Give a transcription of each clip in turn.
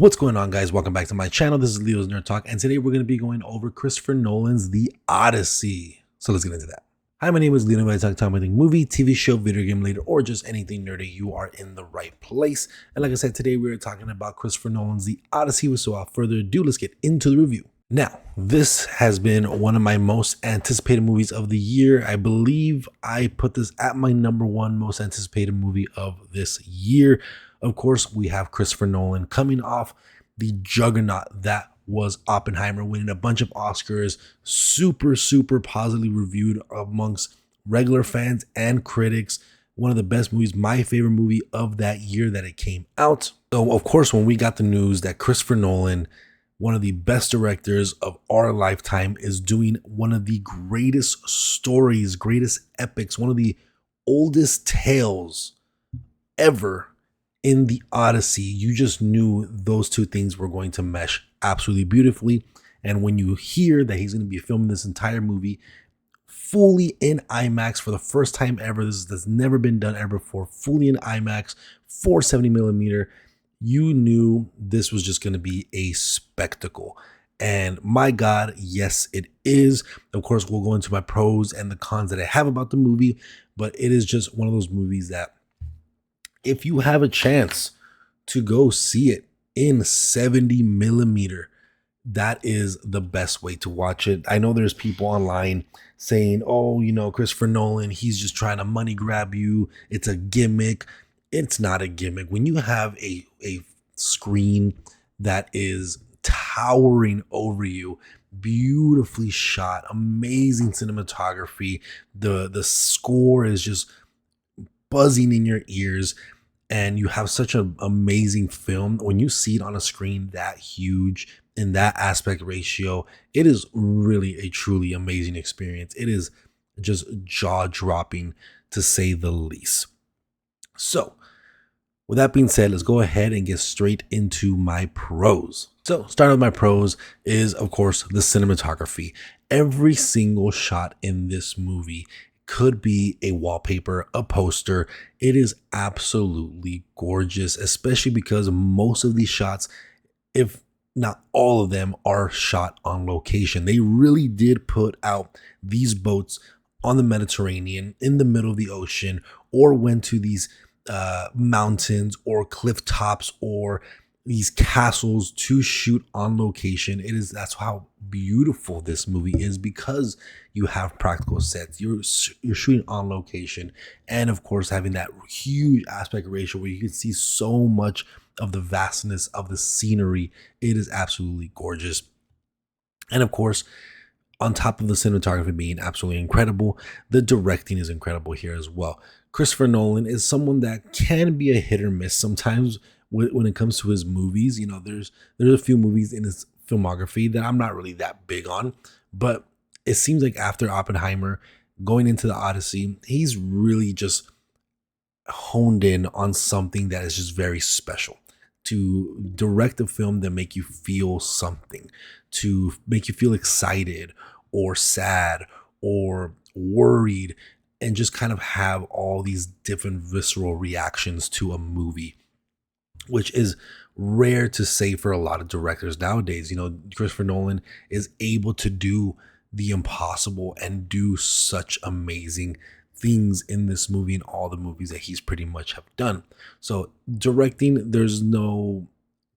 What's going on, guys? Welcome back to my channel. This is Leo's Nerd Talk, and today we're going to be going over Christopher Nolan's The Odyssey. So let's get into that. Hi, my name is Leo, and if I talk about anything movie, TV show, video game related, or just anything nerdy, you are in the right place. And like I said, today we're talking about Christopher Nolan's The Odyssey. So without further ado, let's get into the review. Now, this has been one of my most anticipated movies of the year. I believe I put this at my number one most anticipated movie of this year. Of course, we have Christopher Nolan coming off the juggernaut that was Oppenheimer, winning a bunch of Oscars, super positively reviewed amongst regular fans and critics. One of the best movies, my favorite movie of that year that it came out. So, of course, when we got the news that Christopher Nolan, one of the best directors of our lifetime, is doing one of the greatest stories, greatest epics, one of the oldest tales ever in the Odyssey, you just knew those two things were going to mesh absolutely beautifully. And when you hear that he's going to be filming this entire movie fully in IMAX for the first time ever, this has never been done ever before, fully in IMAX, 470 millimeter, you knew this was just going to be a spectacle. And my God, yes, it is. Of course, we'll go into my pros and the cons that I have about the movie, but it is just one of those movies that if you have a chance to go see it in 70 millimeter, that is the best way to watch it. I know there's people online saying, oh, Christopher Nolan, he's just trying to money grab you. It's a gimmick. It's not a gimmick. When you have a screen that is towering over you, beautifully shot, amazing cinematography, the score is just buzzing in your ears, and you have such an amazing film. When you see it on a screen that huge in that aspect ratio, it is really a truly amazing experience. It is just jaw-dropping, to say the least. So with that being said, let's go ahead and get straight into my pros. So starting with my pros is, of course, the cinematography. Every single shot in this movie could be a wallpaper, a poster. It is absolutely gorgeous, especially because most of these shots, if not all of them, are shot on location. They really did put out these boats on the Mediterranean in the middle of the ocean, or went to these mountains or cliff tops or these castles to shoot on location. That's how beautiful this movie is, because you have practical sets. You're shooting on location, and of course having that huge aspect ratio where you can see so much of the vastness of the scenery. It is absolutely gorgeous. And of course, on top of the cinematography being absolutely incredible, the directing is incredible here as well. Christopher Nolan is someone that can be a hit or miss sometimes when it comes to his movies. There's a few movies in his filmography that I'm not really that big on, but it seems like after Oppenheimer, going into the Odyssey, he's really just honed in on something that is just very special. To direct a film that make you feel something, to make you feel excited or sad or worried, and just kind of have all these different visceral reactions to a movie, which is rare to say for a lot of directors nowadays. Christopher Nolan is able to do the impossible and do such amazing things in this movie and all the movies that he's pretty much have done. So directing, there's no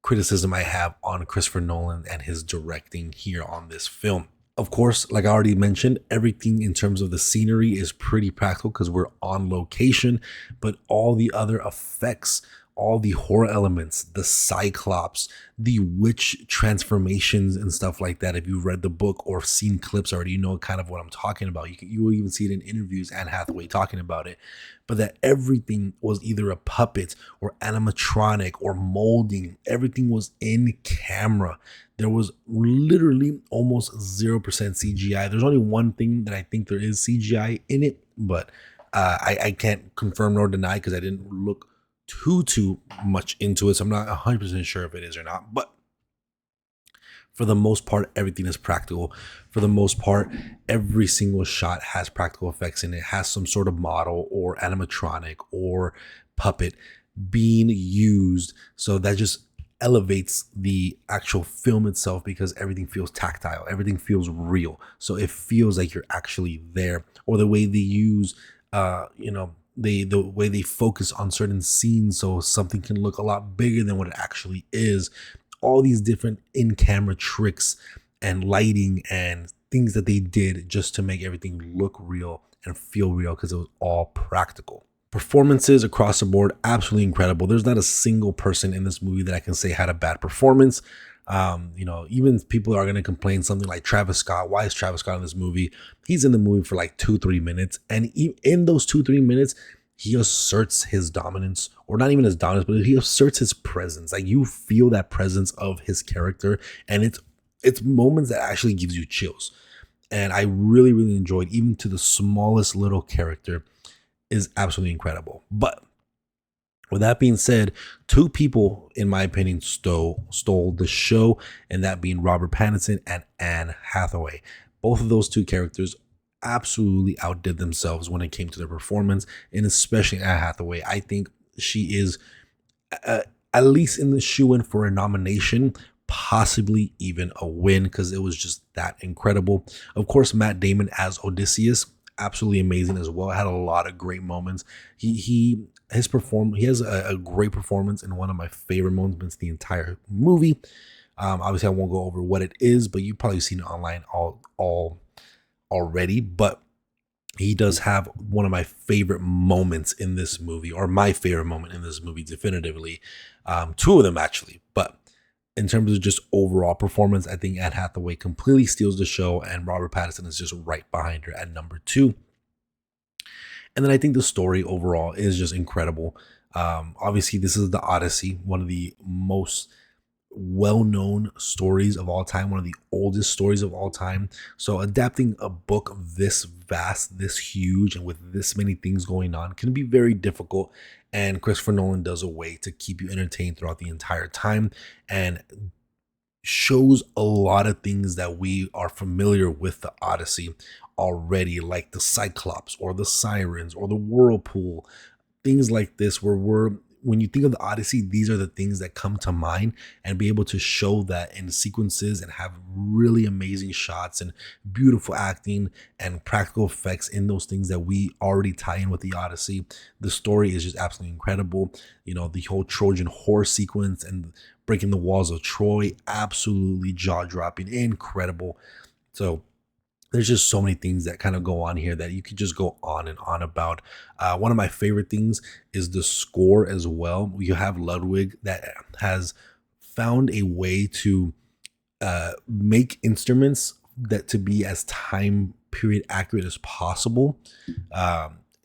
criticism I have on Christopher Nolan and his directing here on this film. Of course, like I already mentioned, everything in terms of the scenery is pretty practical because we're on location, but all the other effects, all the horror elements, the Cyclops, the witch transformations and stuff like that. If you've read the book or seen clips already, you know kind of what I'm talking about. You will even see it in interviews, Anne Hathaway talking about it. But that everything was either a puppet or animatronic or molding. Everything was in camera. There was literally almost 0% CGI. There's only one thing that I think there is CGI in it, but I can't confirm nor deny because I didn't look too much into it, so I'm not 100% sure if it is or not. But for the most part, everything is practical. For the most part, every single shot has practical effects in it, has some sort of model or animatronic or puppet being used. So that just elevates the actual film itself because everything feels tactile, everything feels real. So it feels like you're actually there. Or the way they use, the way they focus on certain scenes so something can look a lot bigger than what it actually is. All these different in-camera tricks and lighting and things that they did just to make everything look real and feel real because it was all practical. Performances across the board, absolutely incredible. There's not a single person in this movie that I can say had a bad performance. Even people are going to complain something like Travis Scott. Why is Travis Scott in this movie? He's in the movie for like 2-3 minutes. And in those 2-3 minutes, he asserts his dominance, or not even his dominance, but he asserts his presence. Like you feel that presence of his character. And it's moments that actually gives you chills. And I really, really enjoyed, even to the smallest little character, is absolutely incredible. But with that being said, two people, in my opinion, stole the show, and that being Robert Pattinson and Anne Hathaway. Both of those two characters absolutely outdid themselves when it came to their performance, and especially Anne Hathaway. I think she is at least in the shoe-in for a nomination, possibly even a win, because it was just that incredible. Of course, Matt Damon as Odysseus, absolutely amazing as well. Had a lot of great moments. He has a great performance in one of my favorite moments the entire movie. Obviously, I won't go over what it is, but you've probably seen it online all already. But he does have one of my favorite moments in this movie, or my favorite moment in this movie, definitively. Two of them actually, but in terms of just overall performance, I think Anne Hathaway completely steals the show, and Robert Pattinson is just right behind her at number 2. And then I think the story overall is just incredible. Obviously, this is the Odyssey, one of the most well-known stories of all time, one of the oldest stories of all time. So adapting a book this vast, this huge, and with this many things going on can be very difficult. And Christopher Nolan does a way to keep you entertained throughout the entire time and shows a lot of things that we are familiar with the Odyssey already, like the Cyclops or the Sirens or the Whirlpool, things like this, when you think of the Odyssey, these are the things that come to mind, and be able to show that in sequences and have really amazing shots and beautiful acting and practical effects in those things that we already tie in with the Odyssey. The story is just absolutely incredible. The whole Trojan horse sequence and breaking the walls of Troy, absolutely jaw-dropping, incredible. So there's just so many things that kind of go on here that you could just go on and on about. One of my favorite things is the score as well. You have Ludwig that has found a way to make instruments that to be as time period accurate as possible.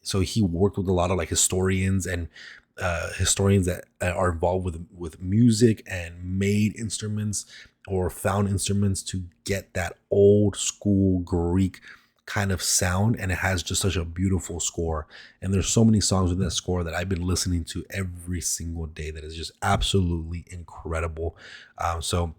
So he worked with a lot of like historians that are involved with music and made instruments or found instruments to get that old school Greek kind of sound, and it has just such a beautiful score. And there's so many songs with that score that I've been listening to every single day that is just absolutely incredible. So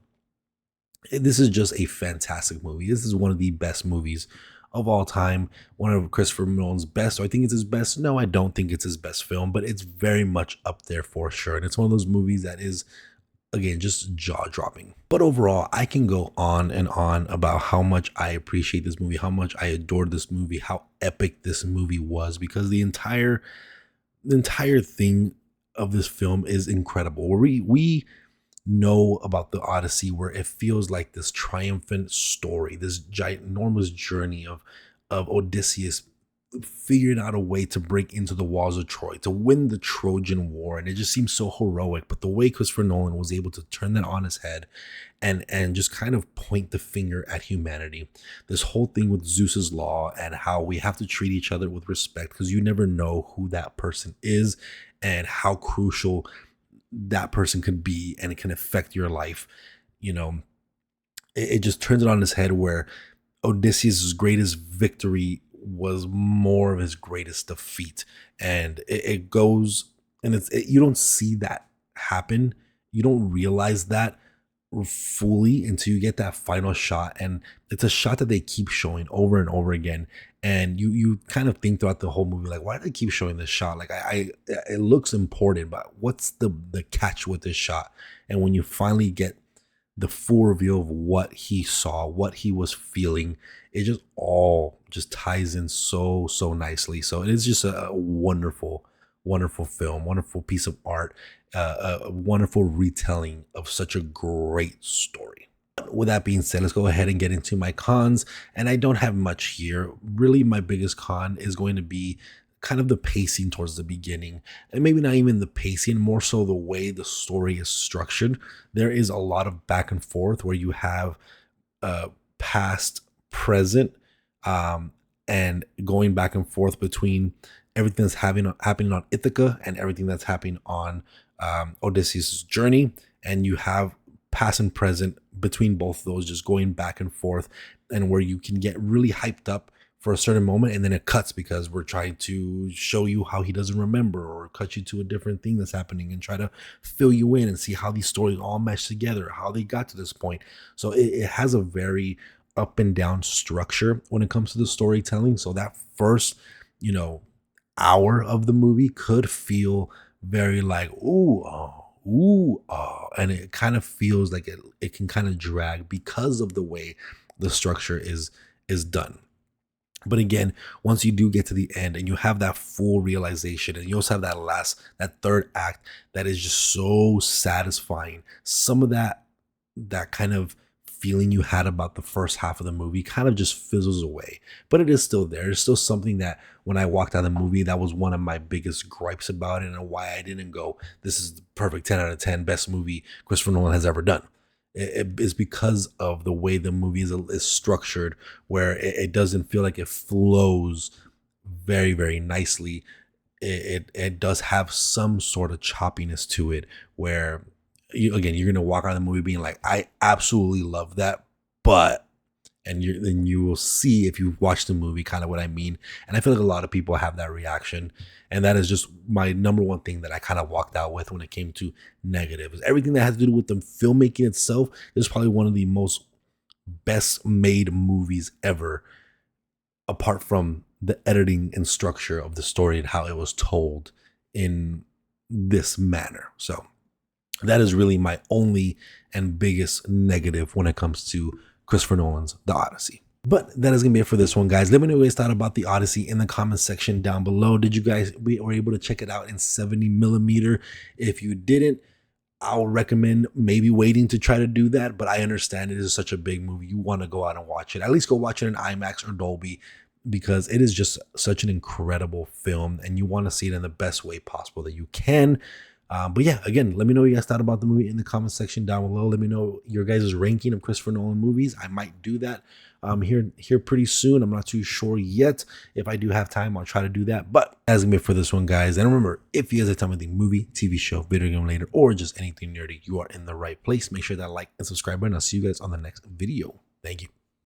this is just a fantastic movie. This is one of the best movies of all time, one of Christopher Nolan's best. I think it's his best. No, I don't think it's his best film, but it's very much up there for sure. And it's one of those movies that is, again, just jaw-dropping. But overall, I can go on and on about how much I appreciate this movie, how much I adored this movie, how epic this movie was, because the entire thing of this film is incredible. Where we know about the Odyssey, where it feels like this triumphant story, this ginormous journey of Odysseus figuring out a way to break into the walls of Troy, to win the Trojan War. And it just seems so heroic. But the way Christopher Nolan was able to turn that on his head and just kind of point the finger at humanity. This whole thing with Zeus's law and how we have to treat each other with respect, because you never know who that person is and how crucial that person could be, and it can affect your life. It just turns it on his head, where Odysseus' greatest victory was more of his greatest defeat. And it goes, and you don't see that happen. You don't realize that fully until you get that final shot, and it's a shot that they keep showing over and over again, and you kind of think throughout the whole movie, like, why do they keep showing this shot? Like, I it looks important, but what's the catch with this shot? And when you finally get the full reveal of what he saw, what he was feeling, it just all just ties in so nicely. So it is just a wonderful film, wonderful piece of art, a wonderful retelling of such a great story. With that being said, let's go ahead and get into my cons. And I don't have much here. Really, my biggest con is going to be kind of the pacing towards the beginning, and maybe not even the pacing, more so the way the story is structured. There is a lot of back and forth where you have past, present, and going back and forth between everything that's happening on Ithaca and everything that's happening on Odysseus' journey. And you have past and present between both of those, just going back and forth, and where you can get really hyped up for a certain moment, and then it cuts because we're trying to show you how he doesn't remember, or cut you to a different thing that's happening and try to fill you in and see how these stories all mesh together, how they got to this point. So it has a very up and down structure when it comes to the storytelling. So that first, hour of the movie could feel very like, and it kind of feels like it can kind of drag because of the way the structure is done. But again, once you do get to the end and you have that full realization, and you also have that third act that is just so satisfying, some of that kind of feeling you had about the first half of the movie kind of just fizzles away. But it is still there. It's still something that when I walked out of the movie, that was one of my biggest gripes about it, and why I didn't go, this is the perfect 10 out of 10 best movie Christopher Nolan has ever done. It is because of the way the movie is structured, where it doesn't feel like it flows very, very nicely. It does have some sort of choppiness to it, where you're going to walk out of the movie being like, I absolutely love that, but, and then you will see, if you watch the movie, kind of what I mean. And I feel like a lot of people have that reaction, and that is just my number one thing that I kind of walked out with when it came to negatives. Everything that has to do with the filmmaking itself is probably one of the most best made movies ever, apart from the editing and structure of the story and how it was told in this manner. So that is really my only and biggest negative when it comes to Christopher Nolan's The Odyssey. But that is going to be it for this one, guys. Let me know what you guys thought about The Odyssey in the comment section down below. Did you guys were able to check it out in 70mm? If you didn't, I'll recommend maybe waiting to try to do that. But I understand it is such a big movie. You want to go out and watch it. At least go watch it in IMAX or Dolby, because it is just such an incredible film, and you want to see it in the best way possible that you can. But yeah, again, let me know what you guys thought about the movie in the comment section down below. Let me know your guys' ranking of Christopher Nolan movies. I might do that here pretty soon. I'm not too sure yet. If I do have time, I'll try to do that. But that's gonna be it for this one, guys. And remember, if you guys have time with the movie, TV show, video game related, or just anything nerdy, you are in the right place. Make sure that like and subscribe button. I'll see you guys on the next video. Thank you.